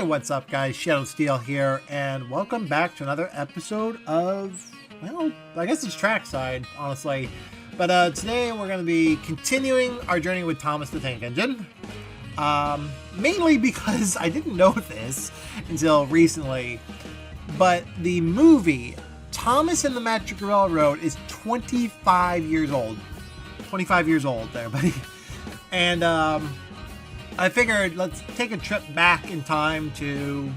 what's up guys, Shadow Steel here, and welcome back to another episode of, well, I guess it's Trackside, honestly. But today we're going to be continuing our journey with Thomas the Tank Engine. Mainly because I didn't know this until recently, but the movie Thomas and the Magic Railroad is 25 years old. 25 years old there, buddy. And I figured let's take a trip back in time to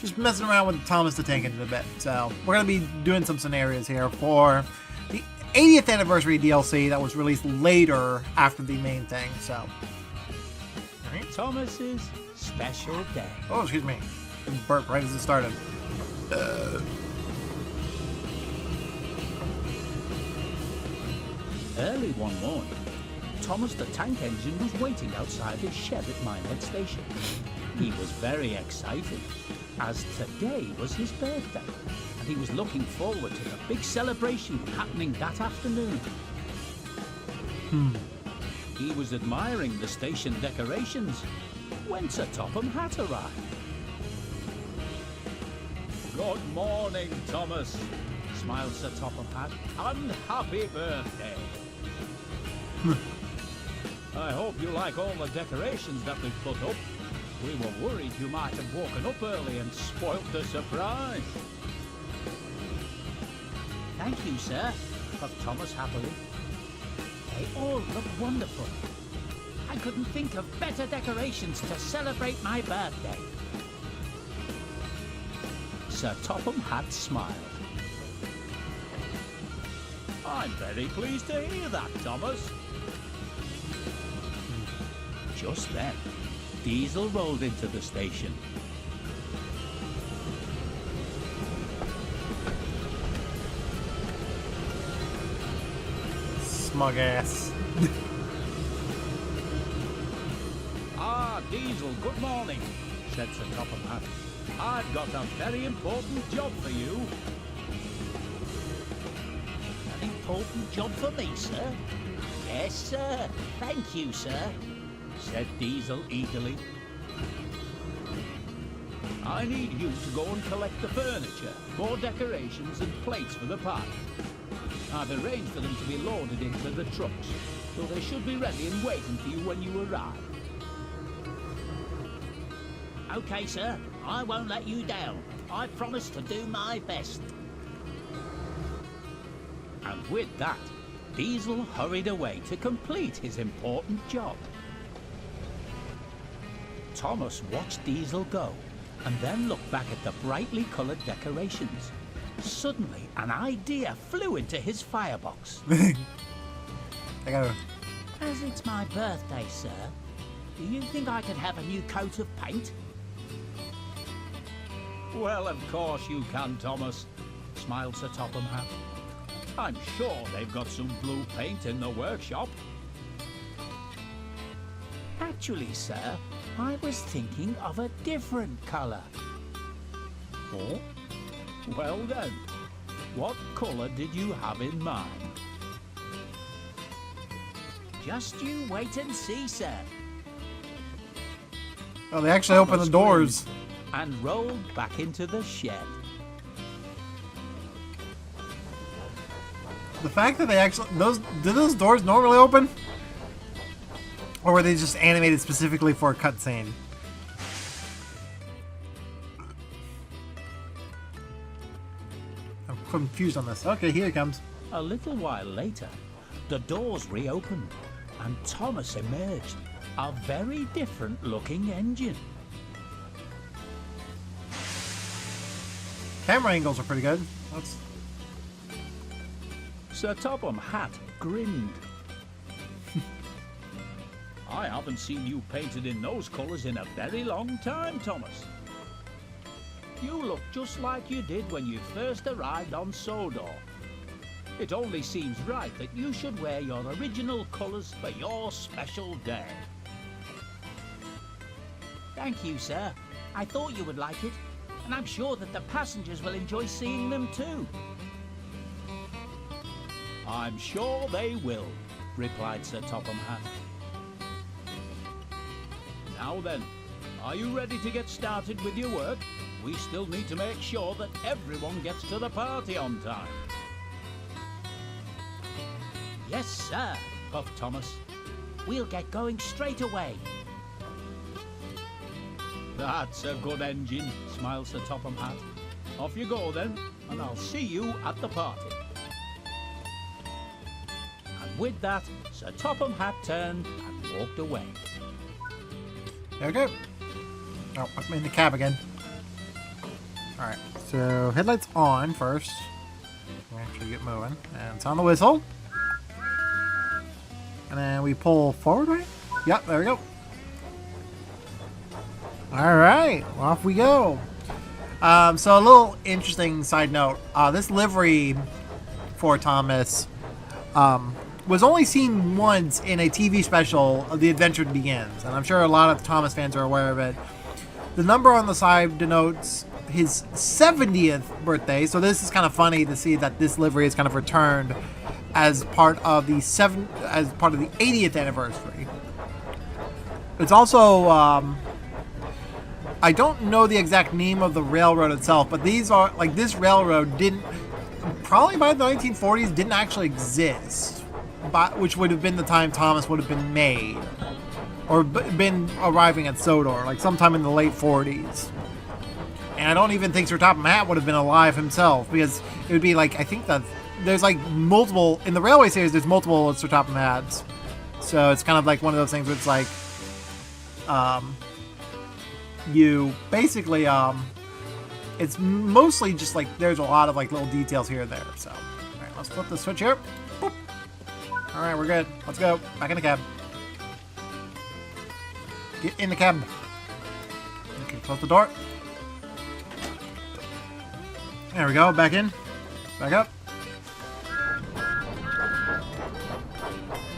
just messing around with Thomas the Tank Engine a bit. So we're going to be doing some scenarios here for the 80th anniversary DLC that was released later after the main thing. So, Thomas's special day. Oh, excuse me. Burp right as it started. Early one morning, Thomas the Tank Engine was waiting outside his shed at Minehead Station. He was very excited, as today was his birthday, and he was looking forward to the big celebration happening that afternoon. He was admiring the station decorations when Sir Topham Hatt arrived. "Good morning, Thomas," smiled Sir Topham Hatt, "and happy birthday. I hope you like all the decorations that we've put up. We were worried you might have woken up early and spoilt the surprise." "Thank you, sir," puffed Thomas happily. "They all look wonderful. I couldn't think of better decorations to celebrate my birthday." Sir Topham Hatt smiled. "I'm very pleased to hear that, Thomas." Just then, Diesel rolled into the station. Smug ass. "Ah, Diesel, good morning," said Sir Topham Hatt. "I've got a very important job for you." "An important job for me, sir?" "Yes, sir. Thank you, sir," said Diesel eagerly. "I need you to go and collect the furniture, more decorations and plates for the party. I've arranged for them to be loaded into the trucks, so they should be ready and waiting for you when you arrive." "Okay, sir. I won't let you down. I promise to do my best." And with that, Diesel hurried away to complete his important job. Thomas watched Diesel go, and then looked back at the brightly coloured decorations. Suddenly, an idea flew into his firebox. I gotta... "As it's my birthday, sir, do you think I could have a new coat of paint?" "Well, of course you can, Thomas," smiled Sir Topham Hatt. "I'm sure they've got some blue paint in the workshop." "Actually, sir, I was thinking of a different colour." "Oh? Well then, what colour did you have in mind?" "Just you wait and see, sir." Oh, they actually opened the doors. And rolled back into the shed. The fact that they actually... Did those doors normally open? Or were they just animated specifically for a cutscene? I'm confused on this. Okay, here it comes. A little while later, the doors reopened, and Thomas emerged, a very different looking engine. Camera angles are pretty good. That's... Sir Topham Hatt grinned. "I haven't seen you painted in those colours in a very long time, Thomas. You look just like you did when you first arrived on Sodor. It only seems right that you should wear your original colours for your special day." "Thank you, sir. I thought you would like it, and I'm sure that the passengers will enjoy seeing them too." "I'm sure they will," replied Sir Topham Hatt. "Now then, Are you ready to get started with your work? We still need to make sure that everyone gets to the party on time. Yes, sir, puffed Thomas. We'll get going straight away. That's a good engine, smiled Sir Topham Hatt. Off you go then, and I'll see you at the party. And with that, Sir Topham Hatt turned and walked away. There we go. Oh, I'm in the cab again. Alright, so headlights on first. We'll actually get moving. And sound the whistle. And then we pull forward, right? Yep, there we go. Alright, off we go. So a little interesting side note. This livery for Thomas was only seen once in a TV special, The Adventure Begins. And I'm sure a lot of Thomas fans are aware of it. The number on the side denotes his 70th birthday. So this is kind of funny to see that this livery is kind of returned as part of the 80th anniversary. It's also I don't know the exact name of the railroad itself, but these are like this railroad didn't probably by the 1940s didn't actually exist, which would have been the time Thomas would have been made or been arriving at Sodor, like sometime in the late 40s. And I don't even think Sir Topham Hatt would have been alive himself, because it would be like, I think that there's like multiple in the railway series. There's multiple Sir Topham Hatts, so it's kind of like one of those things where it's like, you basically, it's mostly just like there's a lot of like little details here and there. So, all right, let's flip the switch here. Boop. All right, we're good. Let's go back in the cab. Get in the cab. Okay, close the door. There we go. Back in. Back up.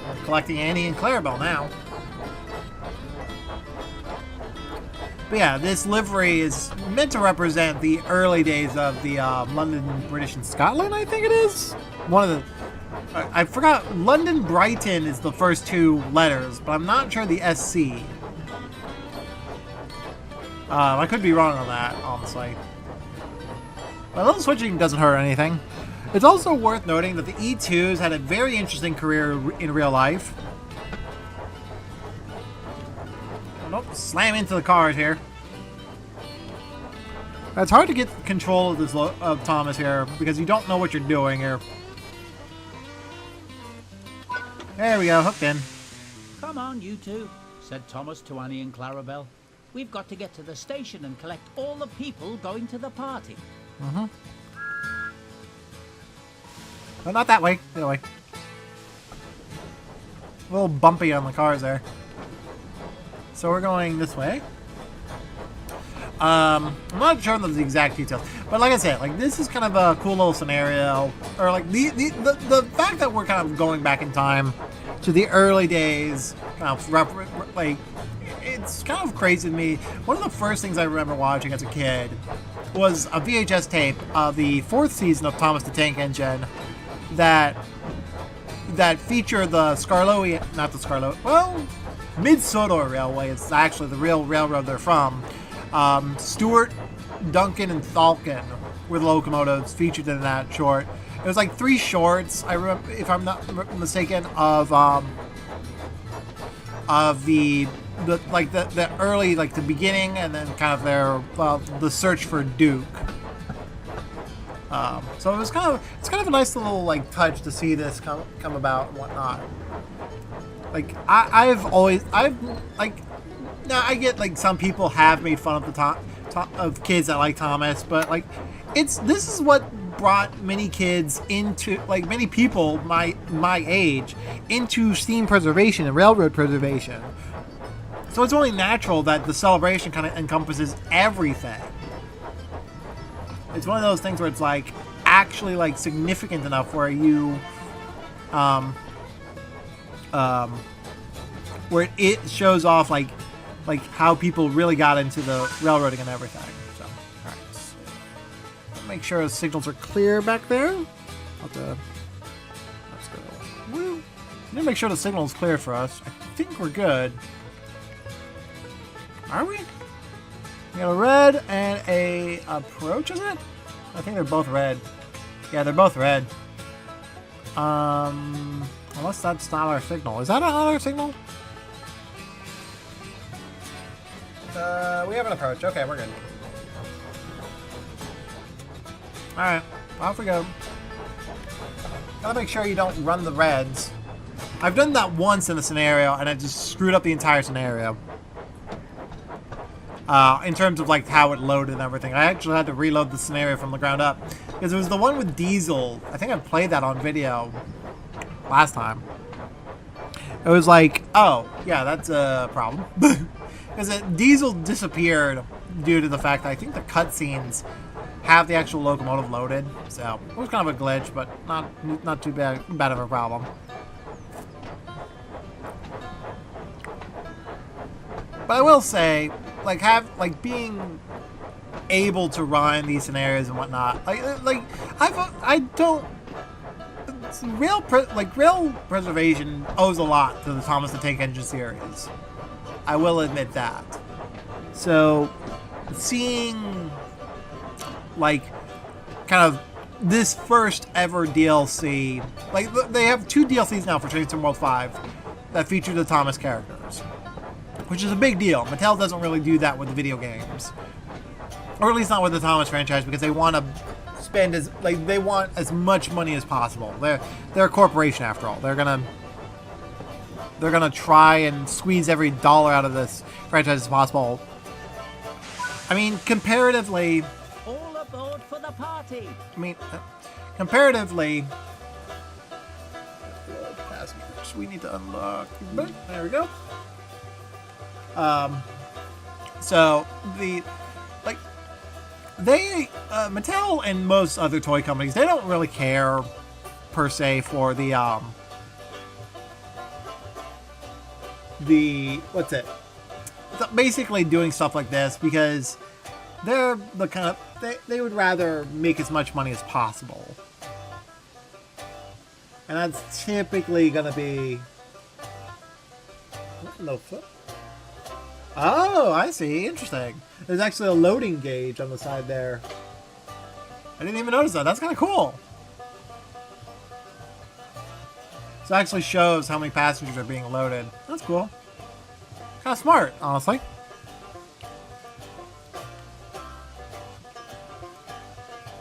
We're collecting Annie and Clarabelle now. But yeah, this livery is meant to represent the early days of the London, British, and Scotland, I think it is. One of the... I forgot. London Brighton is the first two letters, but I'm not sure the SC. I could be wrong on that, honestly. But a little switching doesn't hurt anything. It's also worth noting that the E2s had a very interesting career in real life. Don't slam into the cars here. It's hard to get control of this of Thomas here because you don't know what you're doing here. There we go, hooked in. Come on, you two, said Thomas to Annie and Clarabelle. We've got to get to the station and collect all the people going to the party. Mm-hmm. But not that way. The other way. A little bumpy on the cars there. So we're going this way. I'm not sure of the exact details, but like I said, like this is kind of a cool little scenario, or like the fact that we're kind of going back in time to the early days, kind of like it's kind of crazy to me. One of the first things I remember watching as a kid was a VHS tape of the 4th season of Thomas the Tank Engine that featured the Mid-Sodor Railway. It's actually the real railroad they're from. Stewart, Duncan, and Thalkin were the locomotives featured in that short. It was like 3 shorts, I remember, if I'm not mistaken, of the early, like the beginning, and then kind of their the search for Duke. So it's kind of a nice little like touch to see this come about and whatnot. Like I've now I get like some people have made fun of of kids that like Thomas, but like this is what brought many kids into, like many people my age, into steam preservation and railroad preservation. So it's only natural that the celebration kind of encompasses everything. It's one of those things where it's like actually like significant enough where you where it shows off like how people really got into the railroading and everything. So, all right. Make sure the signals are clear back there. Let's go. Woo. Need to make sure the signal is clear for us. I think we're good. Are we? We got a red and a approach, isn't it? I think they're both red. Yeah, they're both red. Unless that's not our signal. Is that not our signal? We have an approach. Okay, we're good. Alright, off we go. Gotta make sure you don't run the reds. I've done that once in a scenario, and I just screwed up the entire scenario. In terms of like how it loaded and everything. I actually had to reload the scenario from the ground up. Because it was the one with Diesel. I think I played that on video last time. It was like, oh, yeah, that's a problem. Because Diesel disappeared due to the fact that I think the cutscenes have the actual locomotive loaded. So it was kind of a glitch, but not too bad of a problem. But I will say, like being able to run these scenarios and whatnot, I don't. Rail preservation owes a lot to the Thomas the Tank Engine series. I will admit that. So, seeing like kind of this first ever DLC, like they have 2 DLCs now for Train Sim World 5 that feature the Thomas characters, which is a big deal. Mattel doesn't really do that with the video games, or at least not with the Thomas franchise, because they want to spend they want as much money as possible. They're a corporation after all. They're gonna try and squeeze every dollar out of this franchise as possible. I mean, comparatively. All aboard for the party. I mean, comparatively. Passengers, we need to unlock. There we go. So Mattel and most other toy companies, they don't really care per se for basically doing stuff like this, because they're the kind of they would rather make as much money as possible, and that's typically gonna be no flip. Oh, I see. Interesting. There's actually a loading gauge on the side there. I didn't even notice that. That's kind of cool. So it actually shows how many passengers are being loaded. That's cool. Kind of smart, honestly.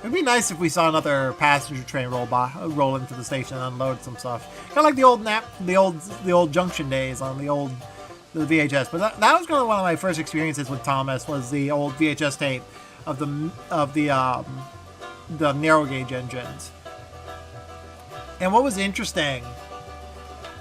It'd be nice if we saw another passenger train roll into the station and unload some stuff. Kind of like the old Junction days on the VHS. But that was kind of one of my first experiences with Thomas, was the old VHS tape of the narrow gauge engines. And what was interesting,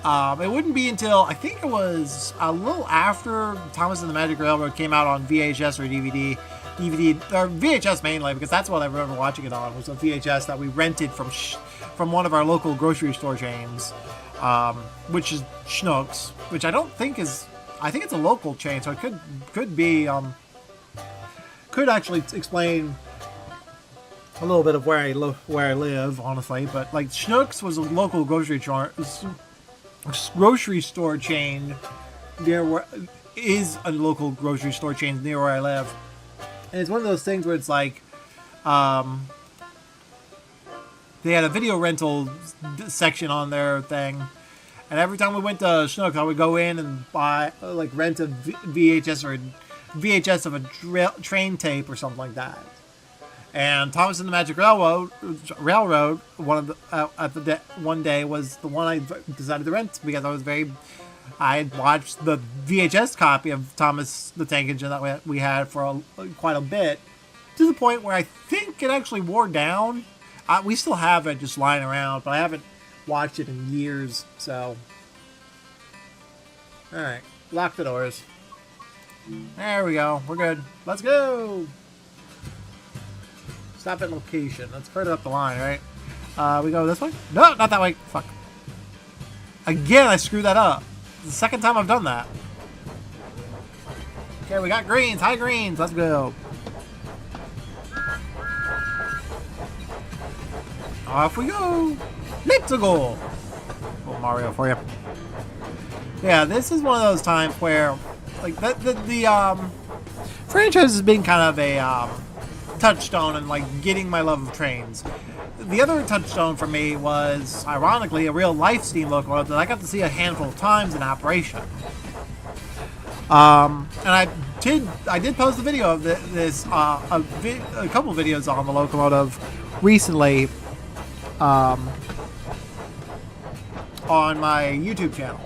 it wouldn't be until I think it was a little after Thomas and the Magic Railroad came out on VHS or DVD or VHS mainly, because that's what I remember watching it on, was a VHS that we rented from one of our local grocery store chains, which is Schnucks, which I don't think is. I think it's a local chain, so it could be could actually explain a little bit of where I live, honestly. But like Schnucks was a local grocery store chain is a local grocery store chain near where I live, and it's one of those things where it's like they had a video rental section on their thing. And every time we went to Schnucks, I would go in and rent a VHS or VHS of a train tape or something like that. And Thomas and the Magic Railroad, one day was the one I decided to rent, because I had watched the VHS copy of Thomas the Tank Engine that we had for quite a bit, to the point where I think it actually wore down. We still have it just lying around, but I haven't watched it in years. So alright, lock the doors. There we go, we're good. Let's go. Stop at location. That's further up the line, right? We go this way? No, not that way. Fuck. Again, I screwed that up. It's the second time I've done that. Okay, we got greens. High greens. Let's go. Off we go. Let's go. Little Mario for you. Yeah, this is one of those times where, like, the franchise has been kind of a touchstone in like getting my love of trains. The other touchstone for me was, ironically, a real life steam locomotive that I got to see a handful of times in operation. And I did post a video of this, a couple videos on the locomotive recently, on my YouTube channel.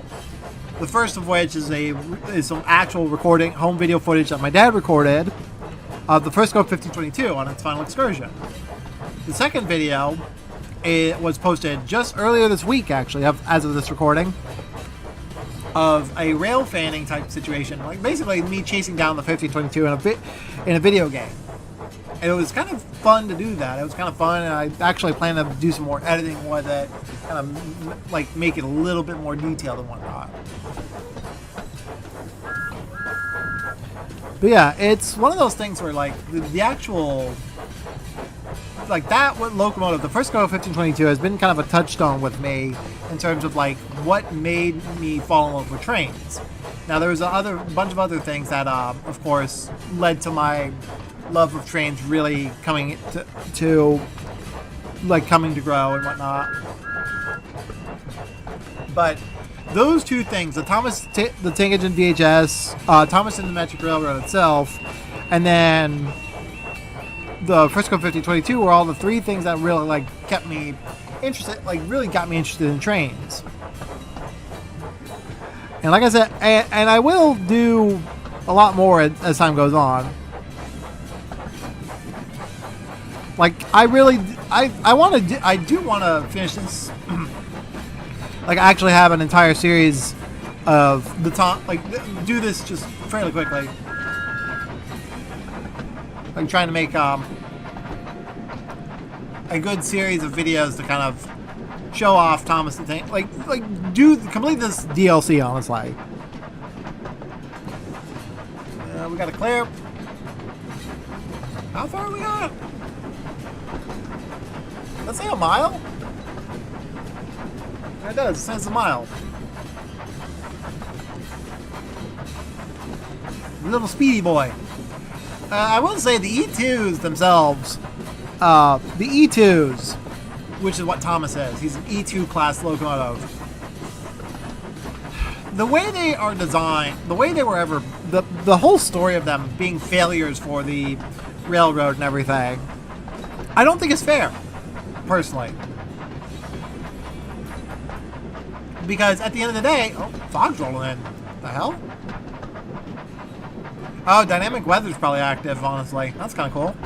The first of which is some actual recording, home video footage that my dad recorded of the Frisco 1522 on its final excursion. The second video, it was posted just earlier this week, actually, as of this recording, of a rail fanning type situation, like basically me chasing down the 1522 in a video game. And it was kind of fun to do that. It was kind of fun, and I actually plan to do some more editing with it, kind of like make it a little bit more detailed and whatnot. But yeah, it's one of those things where like the actual, like that locomotive, the Frisco 1522, has been kind of a touchstone with me in terms of like what made me fall in love with trains. Now there was a bunch of other things that, of course, led to my love of trains really coming to grow and whatnot. But those two things, the Tank Engine VHS, Thomas and the Metric Railroad itself, and then the Frisco 1522 were all the three things that really like kept me interested, like really got me interested in trains. And like I said, and I will do a lot more as time goes on. Like I do want to finish this. Like actually have an entire series of the top, like do this just fairly quickly. Like trying to make a good series of videos to kind of show off Thomas the Tank, like complete this DLC, honestly. We got to clear. How far are we got? Let's say a mile. It does. It says a mile. Little speedy boy. I will say the E2s themselves, the E2s, which is what Thomas is. He's an E2 class locomotive. The way they are designed, the way they were ever, the whole story of them being failures for the railroad and everything, I don't think it's fair, personally. Because at the end of the day, oh, fog's rolling in. The hell? Oh, dynamic weather's probably active, honestly. That's kind of cool.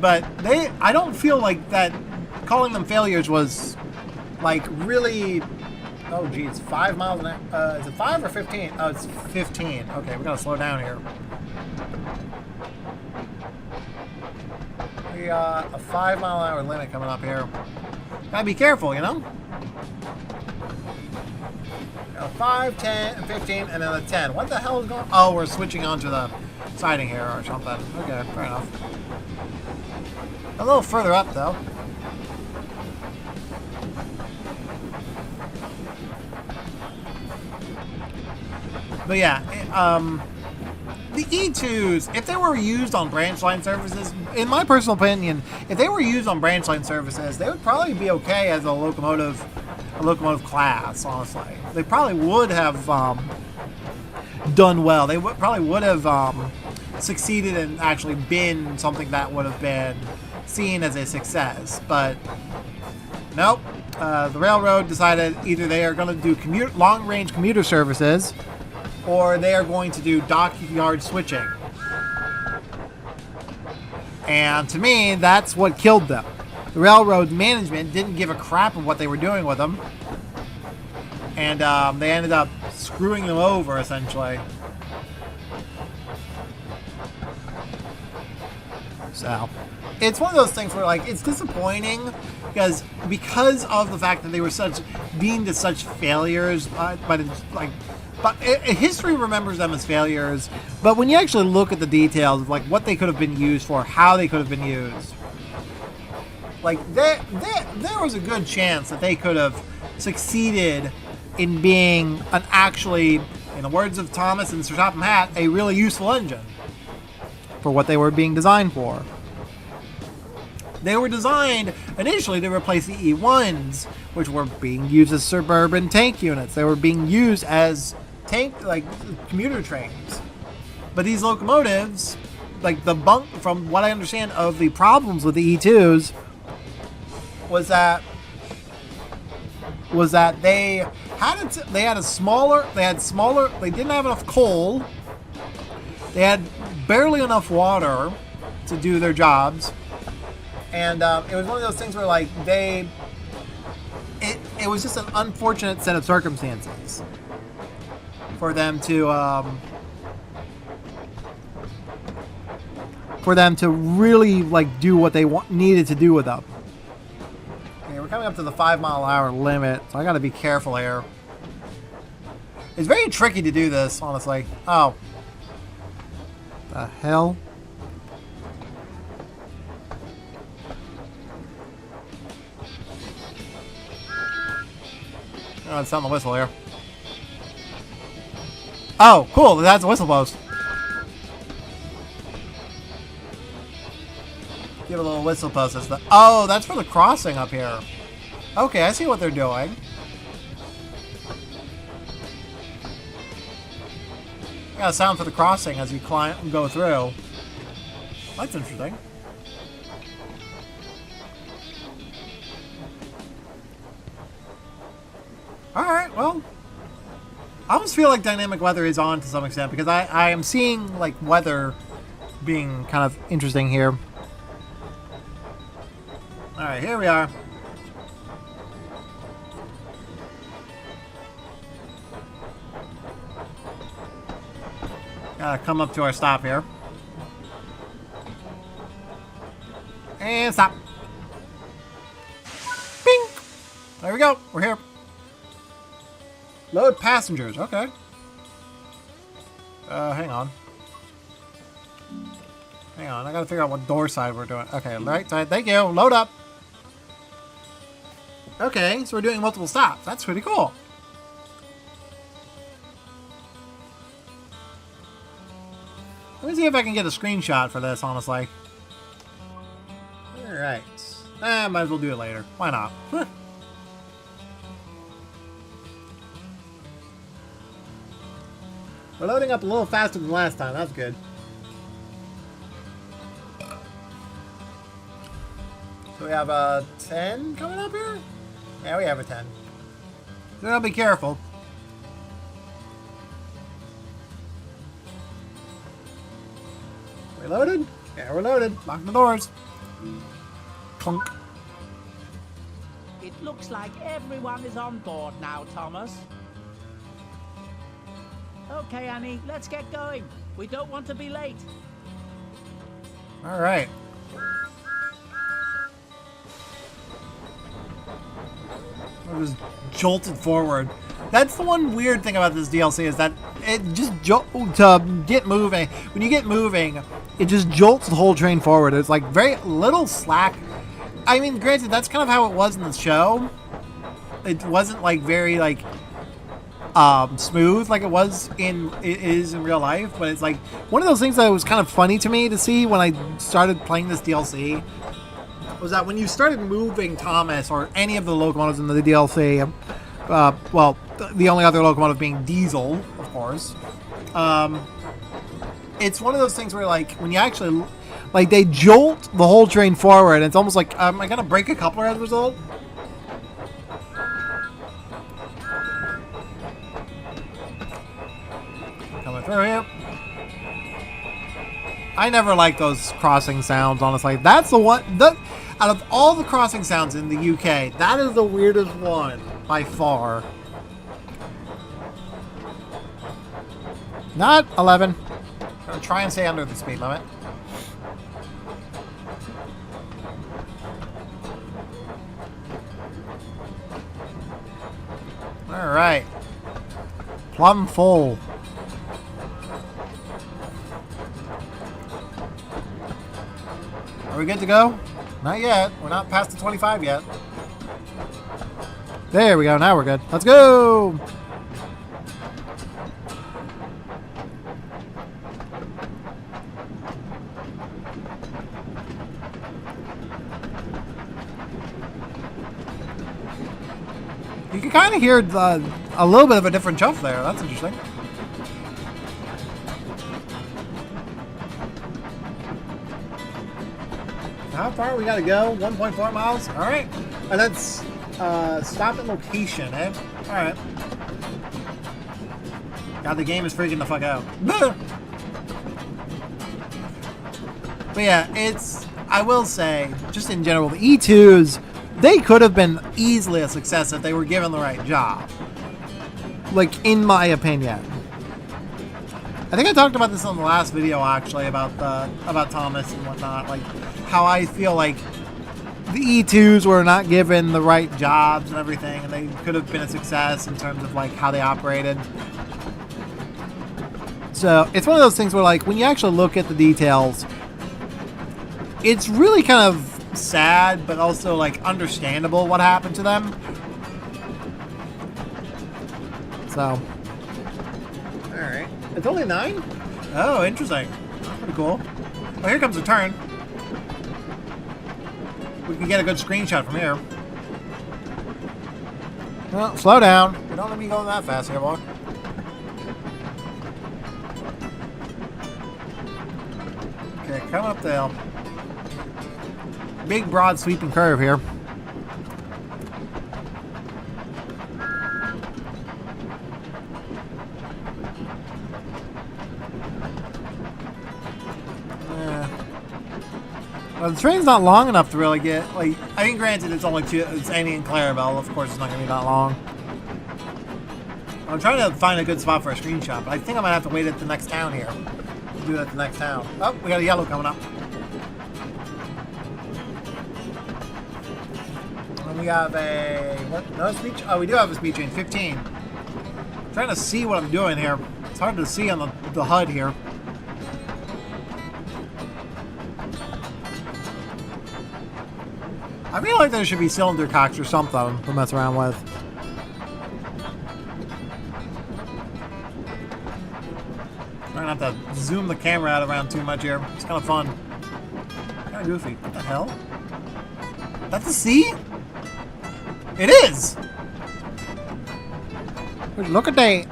But I don't feel like that calling them failures was like really, oh geez, 5 miles an hour. Is it 5 or 15? Oh, it's 15. Okay, we gotta slow down here. We got a 5 mile an hour limit coming up here. Gotta be careful, you know? 5, 10, 15, and then a 10. What the hell is going on? Oh, we're switching onto the siding here or something. Okay, fair enough. A little further up, though. But yeah, the E2s, if they were used on branch line services, in my personal opinion, if they were used on branch line services, they would probably be okay as a locomotive class, honestly. They probably would have done well. They probably would have succeeded and actually been something that would have been seen as a success. But nope. The railroad decided either they are going to do long-range commuter services or they are going to do dockyard switching. And to me, that's what killed them. The railroad management didn't give a crap of what they were doing with them. And they ended up screwing them over, essentially. So, it's one of those things where, like, it's disappointing because of the fact that they were deemed as such failures, but history remembers them as failures. But when you actually look at the details of like what they could have been used for, how they could have been used, like there was a good chance that they could have succeeded in being an actually in the words of Thomas and Sir Topham Hatt, a really useful engine for what they were being designed for. They were designed initially to replace the E1s, which were being used as suburban tank units. They were being used as commuter trains. But these locomotives, from what I understand of the problems with the E2s, was that they didn't have enough coal, they had barely enough water to do their jobs, and it was one of those things where it was just an unfortunate set of circumstances for them to really do what they needed to do with them. Okay, we're coming up to the 5-mile-an-hour limit, so I got to be careful here. It's very tricky to do this, honestly. Oh, the hell! Oh, it's on the whistle here. Oh, cool! That's a whistle post. Give a little whistle post. Oh, that's for the crossing up here. Okay, I see what they're doing. Got a sound for the crossing as you go through. That's interesting. Alright, well, I almost feel like dynamic weather is on to some extent because I am seeing weather being kind of interesting here. Alright, here we are. Gotta come up to our stop here. And stop. Bing! There we go. We're here. Load passengers. Okay. Hang on. Hang on. I gotta figure out what door side we're doing. Okay, right side. Thank you. Load up. Okay, so we're doing multiple stops. That's pretty cool. Let me see if I can get a screenshot for this, honestly. Alright. Might as well do it later. Why not? We're loading up a little faster than last time. That's good. So we have a 10 coming up here? Yeah, we have a 10. So I'll be careful. We loaded? Yeah, we're loaded. Lock the doors. Clunk. It looks like everyone is on board now, Thomas. Okay, Annie, let's get going. We don't want to be late. All right. I was jolted forward. That's the one weird thing about this DLC is that it just to get moving. When you get moving, it just jolts the whole train forward. It's like very little slack. I mean, granted, that's kind of how it was in the show. It wasn't very smooth like it is in real life, but it's one of those things that was kind of funny to me to see when I started playing this DLC was that when you started moving Thomas or any of the locomotives in the DLC, well, the only other locomotive being Diesel, of course, it's one of those things where when you actually they jolt the whole train forward, and it's almost like am I gonna break a coupler as a result? Coming through here. I never like those crossing sounds, honestly. That's the one out of all the crossing sounds in the UK, that is the weirdest one by far. Not 11. I'm gonna try and stay under the speed limit. All right. Plumb full. Are we good to go? Not yet. We're not past the 25 yet. There we go. Now we're good. Let's go. You can kind of hear a little bit of a different chuff there. That's interesting. How far we gotta go? 1.4 miles? Alright. And that's stop at location, eh? Alright. God, the game is freaking the fuck out. But yeah, I will say, just in general, the E2s, they could have been easily a success if they were given the right job. Like, in my opinion. I think I talked about this on the last video, actually, about Thomas and whatnot. Like, how I feel like the E2s were not given the right jobs and everything, and they could have been a success in terms of, like, how they operated. So, it's one of those things where, like, when you actually look at the details, it's really kind of sad, but also, like, understandable what happened to them. So, alright. It's only 9? Oh, interesting. That's pretty cool. Oh, here comes a turn. We can get a good screenshot from here. Well, slow down. You don't let me go that fast here, boy. Okay, coming up the hill. Big, broad, sweeping curve here. Well, the train's not long enough to really get, like, I mean, granted, it's only it's Annie and Clarabelle. Of course, it's not going to be that long. I'm trying to find a good spot for a screenshot, but I think I might have to wait at the next town here. Do that at the next town. Oh, we got a yellow coming up. And we have a, what, no speed? Oh, we do have a speed change, 15. I'm trying to see what I'm doing here. It's hard to see on the HUD here. I feel like there should be cylinder cocks or something to mess around with. I'm gonna have to zoom the camera out around too much here. It's kind of fun. Kind of goofy. What the hell? That's a C? It is! Look at that.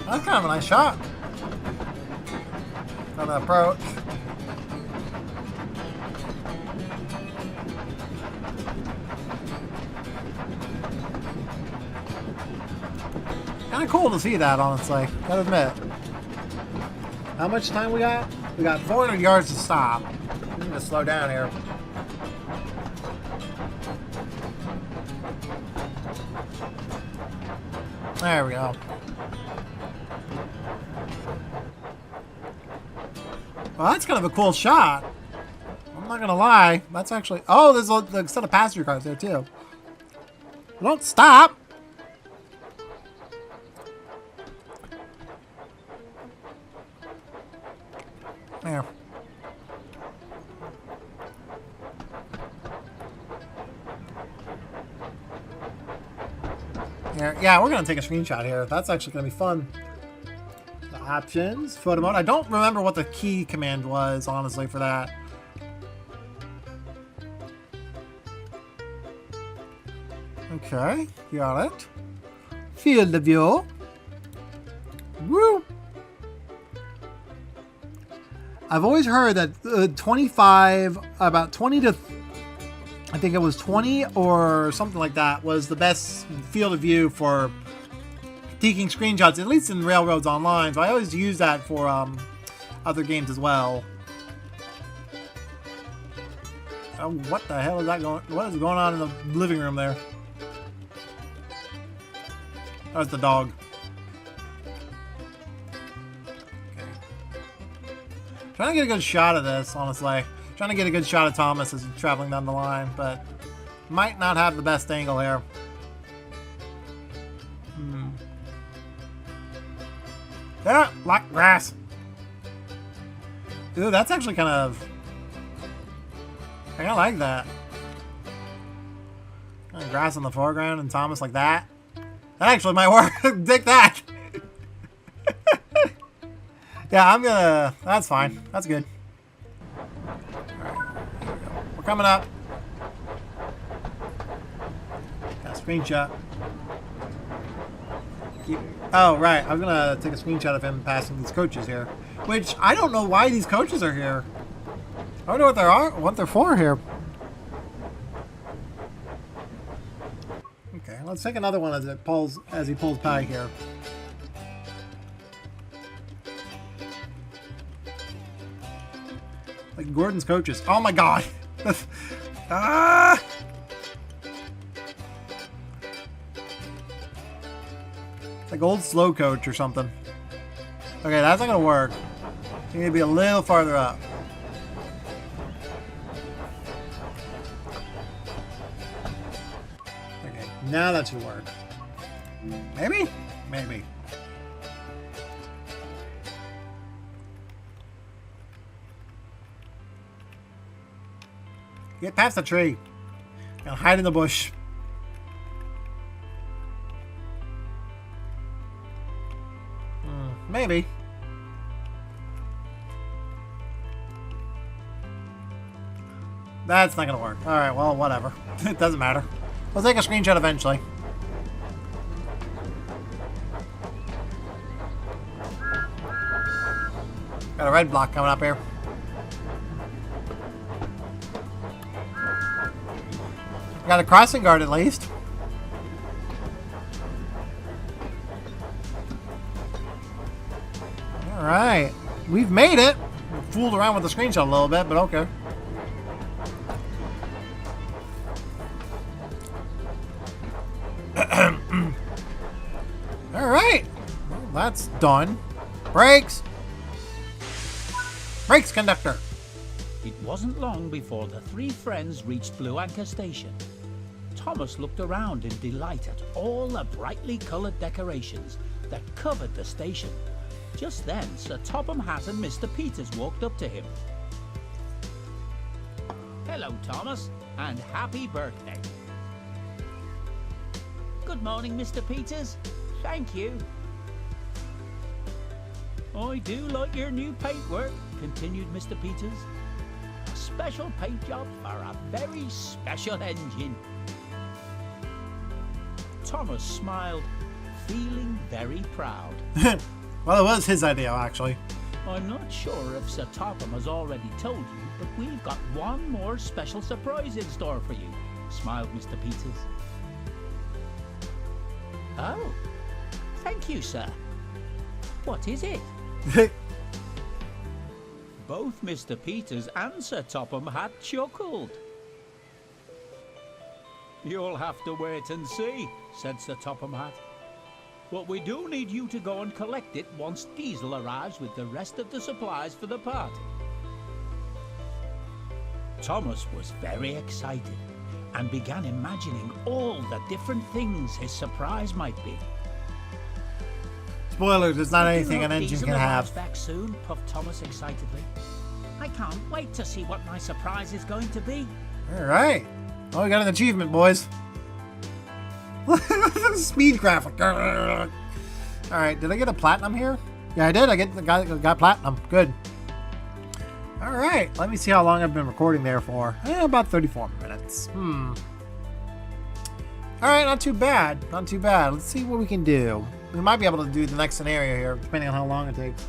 That's kind of a nice shot. On the approach. Kind of cool to see that, honestly. Gotta admit. How much time we got? We got 400 yards to stop. We need to slow down here. There we go. Well, that's kind of a cool shot. I'm not gonna lie. That's actually... Oh, there's a set of passenger cars there, too. Don't stop! There. Here. Yeah, we're gonna take a screenshot here. That's actually gonna be fun. Options, photo mode. I don't remember what the key command was, honestly, for that. Okay, got it. Field of view. Woo! I've always heard that 25, about 20 to, I think it was 20 or something like that, was the best field of view for taking screenshots, at least in Railroads Online. So I always use that for other games as well. Oh, what the hell is that going? What is going on in the living room there? That was the dog. Okay. Trying to get a good shot of this, honestly. Trying to get a good shot of Thomas as he's traveling down the line, but might not have the best angle here. Yeah, like grass. Ooh, that's actually kind of... I kind of like that. Kind of grass in the foreground and Thomas like that. That actually might work. Take that. Yeah, I'm gonna... That's fine. That's good. Alright, here we go. We're coming up. Got a screenshot. Oh, right. I'm gonna take a screenshot of him passing these coaches here. Which, I don't know why these coaches are here. I wonder what they're for here. Okay, let's take another one as he pulls by here. Like Gordon's coaches. Oh my god! Ah! It's like old slow coach or something. Okay, that's not gonna work. You need to be a little farther up. Okay, now that should work. Maybe? Maybe. Get past the tree. And hide in the bush. Maybe. That's not gonna work. Alright, well, whatever. It doesn't matter. We'll take a screenshot eventually. Got a red block coming up here. Got a crossing guard at least. Alright. We've made it. We fooled around with the screenshot a little bit, but okay. Alright. Well, that's done. Brakes! Brakes, conductor! It wasn't long before the three friends reached Blue Anchor Station. Thomas looked around in delight at all the brightly coloured decorations that covered the station. Just then, Sir Topham Hatt and Mr. Peters walked up to him. Hello, Thomas, and happy birthday. Good morning, Mr. Peters. Thank you. I do like your new paintwork, continued Mr. Peters. A special paint job for a very special engine. Thomas smiled, feeling very proud. Well, it was his idea, actually. I'm not sure if Sir Topham has already told you, but we've got one more special surprise in store for you, smiled Mr. Peters. Oh, thank you, sir. What is it? Both Mr. Peters and Sir Topham had chuckled. You'll have to wait and see, said Sir Topham Hatt. But we do need you to go and collect it once Diesel arrives with the rest of the supplies for the party. Thomas was very excited and began imagining all the different things his surprise might be. Spoilers, it's not anything an engine can have. Back soon, puffed Thomas excitedly. I can't wait to see what my surprise is going to be. Alright. Oh, we got an achievement, boys. Speed graphic. Alright, did I get a platinum here? Yeah, I did. I got platinum. Good. Alright, let me see how long I've been recording there for. About 34 minutes. Alright, not too bad. Not too bad. Let's see what we can do. We might be able to do the next scenario here, depending on how long it takes.